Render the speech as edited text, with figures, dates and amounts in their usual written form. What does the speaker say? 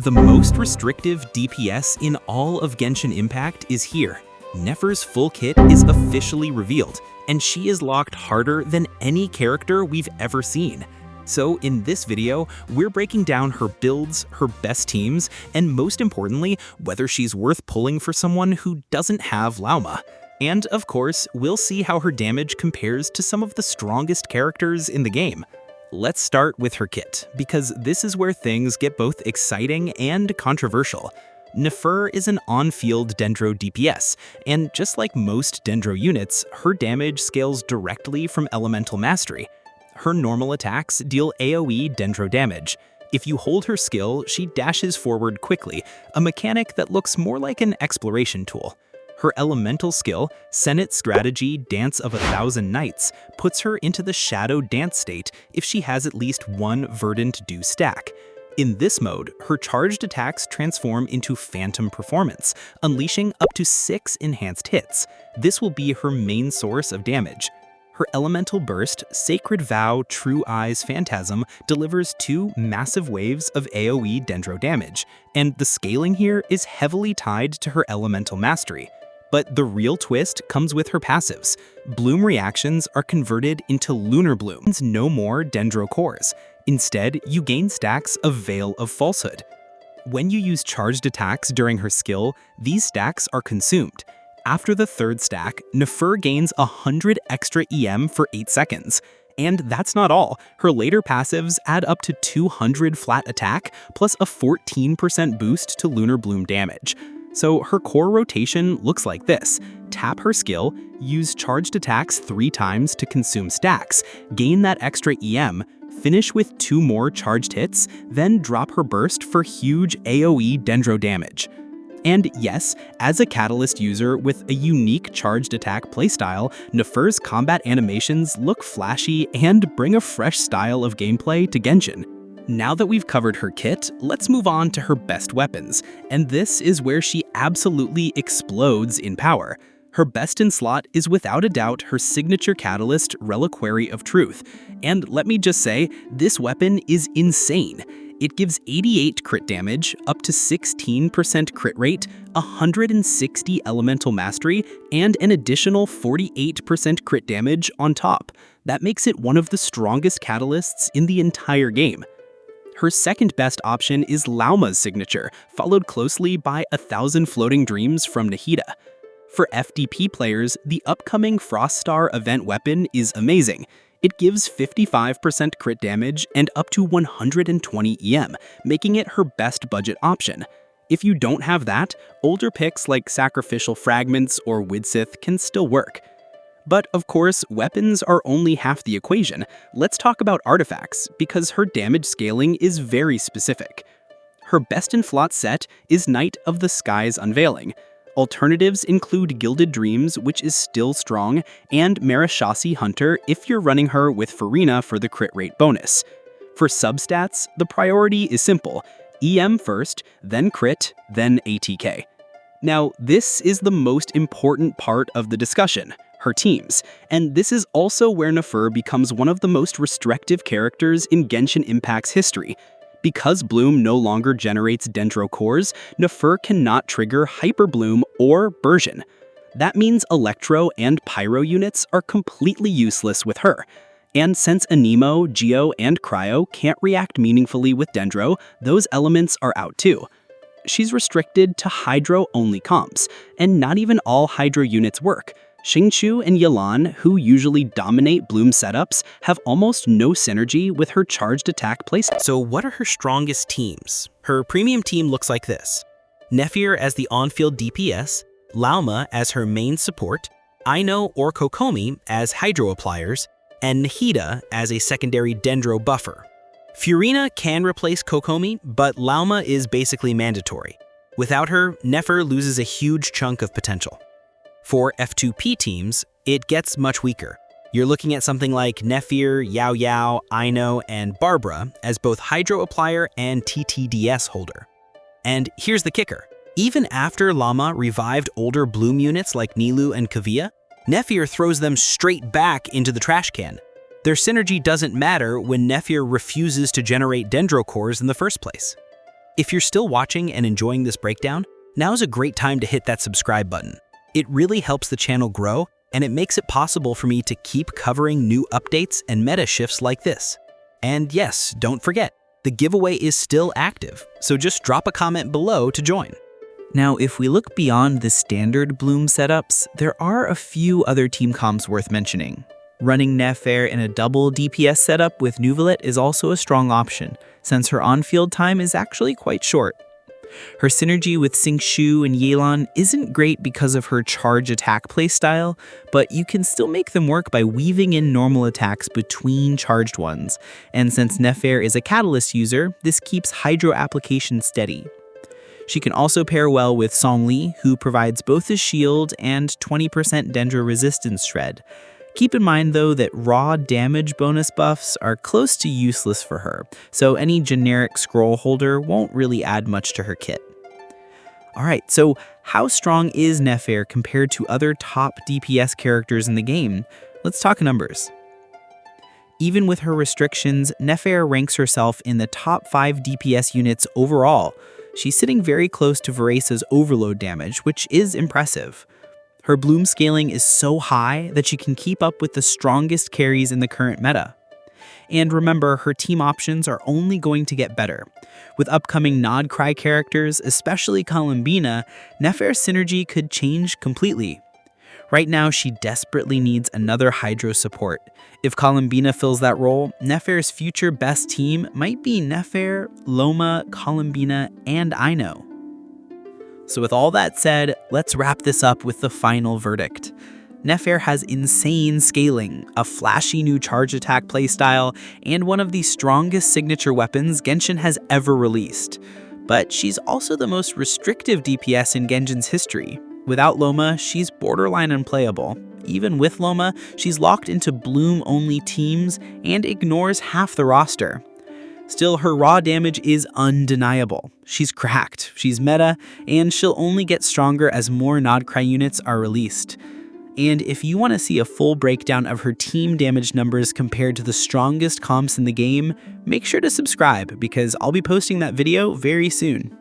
The most restrictive DPS in all of Genshin Impact is here. Nefer's full kit is officially revealed, and she is locked harder than any character we've ever seen. So in this video, we're breaking down her builds, her best teams, and most importantly, whether she's worth pulling for someone who doesn't have Lauma. And of course, we'll see how her damage compares to some of the strongest characters in the game. Let's start with her kit, because this is where things get both exciting and controversial. Nefer is an on-field Dendro DPS, and just like most Dendro units, her damage scales directly from Elemental Mastery. Her normal attacks deal AoE Dendro damage. If you hold her skill, she dashes forward quickly, a mechanic that looks more like an exploration tool. Her elemental skill, Senate Strategy Dance of 1,000 Nights, puts her into the Shadow Dance state if she has at least one Verdant Dew stack. In this mode, her charged attacks transform into Phantom Performance, unleashing up to 6 enhanced hits. This will be her main source of damage. Her elemental burst, Sacred Vow True Eyes Phantasm, delivers 2 massive waves of AoE Dendro damage, and the scaling here is heavily tied to her elemental mastery. But the real twist comes with her passives. Bloom reactions are converted into Lunar Bloom. No more Dendro cores. Instead, you gain stacks of Veil of Falsehood. When you use charged attacks during her skill, these stacks are consumed. After the 3rd stack, Nefer gains 100 extra EM for 8 seconds. And that's not all. Her later passives add up to 200 flat attack, plus a 14% boost to Lunar Bloom damage. So her core rotation looks like this. Tap her skill, use charged attacks 3 times to consume stacks, gain that extra EM, finish with 2 more charged hits, then drop her burst for huge AoE Dendro damage. And yes, as a Catalyst user with a unique charged attack playstyle, Nefer's combat animations look flashy and bring a fresh style of gameplay to Genshin. Now that we've covered her kit, let's move on to her best weapons, and this is where she absolutely explodes in power. Her best in slot is without a doubt her signature catalyst, Reliquary of Truth. And let me just say, this weapon is insane. It gives 88 crit damage, up to 16% crit rate, 160 elemental mastery, and an additional 48% crit damage on top. That makes it one of the strongest catalysts in the entire game. Her second best option is Lauma's signature, followed closely by 1,000 Floating Dreams from Nahida. For FDP players, the upcoming Froststar event weapon is amazing. It gives 55% crit damage and up to 120 EM, making it her best budget option. If you don't have that, older picks like Sacrificial Fragments or Widsith can still work. But of course, weapons are only half the equation. Let's talk about artifacts, because her damage scaling is very specific. Her best in slot set is Night of the Sky's Unveiling. Alternatives include Gilded Dreams, which is still strong, and Marashasi Hunter if you're running her with Farina for the crit rate bonus. For substats, the priority is simple: EM first, then crit, then ATK. Now, this is the most important part of the discussion: her teams. And this is also where Nefer becomes one of the most restrictive characters in Genshin Impact's history. Because Bloom no longer generates Dendro cores, Nefer cannot trigger Hyperbloom or Burgeon. That means Electro and Pyro units are completely useless with her. And since Anemo, Geo, and Cryo can't react meaningfully with Dendro, those elements are out too. She's restricted to Hydro-only comps, and not even all Hydro units work. Xingqiu and Yelan, who usually dominate Bloom setups, have almost no synergy with her charged attack playstyle. So what are her strongest teams? Her premium team looks like this: Nefer as the on-field DPS, Lauma as her main support, Aino or Kokomi as Hydro appliers, and Nahida as a secondary Dendro buffer. Furina can replace Kokomi, but Lauma is basically mandatory. Without her, Nefer loses a huge chunk of potential. For F2P teams, it gets much weaker. You're looking at something like Nefer, Yao Yao, Aino, and Barbara as both Hydro applier and TTDS holder. And here's the kicker: even after Lauma revived older Bloom units like Nilou and Kavia, Nefer throws them straight back into the trash can. Their synergy doesn't matter when Nefer refuses to generate Dendro cores in the first place. If you're still watching and enjoying this breakdown, now's a great time to hit that subscribe button. It really helps the channel grow, and it makes it possible for me to keep covering new updates and meta shifts like this. And yes, don't forget, the giveaway is still active, so just drop a comment below to join. Now, if we look beyond the standard Bloom setups, there are a few other team comps worth mentioning. Running Nefer in a double DPS setup with Neuvillette is also a strong option, since her on-field time is actually quite short. Her synergy with Xingqiu and Yelan isn't great because of her charge attack playstyle, but you can still make them work by weaving in normal attacks between charged ones, and since Nefer is a catalyst user, this keeps Hydro application steady. She can also pair well with Songli, who provides both a shield and 20% Dendra resistance shred. Keep in mind though that raw damage bonus buffs are close to useless for her, so any generic scroll holder won't really add much to her kit. Alright, so how strong is Nefer compared to other top DPS characters in the game? Let's talk numbers. Even with her restrictions, Nefer ranks herself in the top 5 DPS units overall. She's sitting very close to Varesa's overload damage, which is impressive. Her bloom scaling is so high that she can keep up with the strongest carries in the current meta. And remember, her team options are only going to get better. With upcoming nod-krai characters, especially Columbina, Nefer's synergy could change completely. Right now, she desperately needs another Hydro support. If Columbina fills that role, Nefer's future best team might be Nefer, Lauma, Columbina, and Aino. So with all that said, let's wrap this up with the final verdict. Nefer has insane scaling, a flashy new charge attack playstyle, and one of the strongest signature weapons Genshin has ever released. But she's also the most restrictive DPS in Genshin's history. Without Lauma, she's borderline unplayable. Even with Lauma, she's locked into Bloom-only teams and ignores half the roster. Still, her raw damage is undeniable. She's cracked, she's meta, and she'll only get stronger as more nod-krai units are released. And if you want to see a full breakdown of her team damage numbers compared to the strongest comps in the game, make sure to subscribe because I'll be posting that video very soon.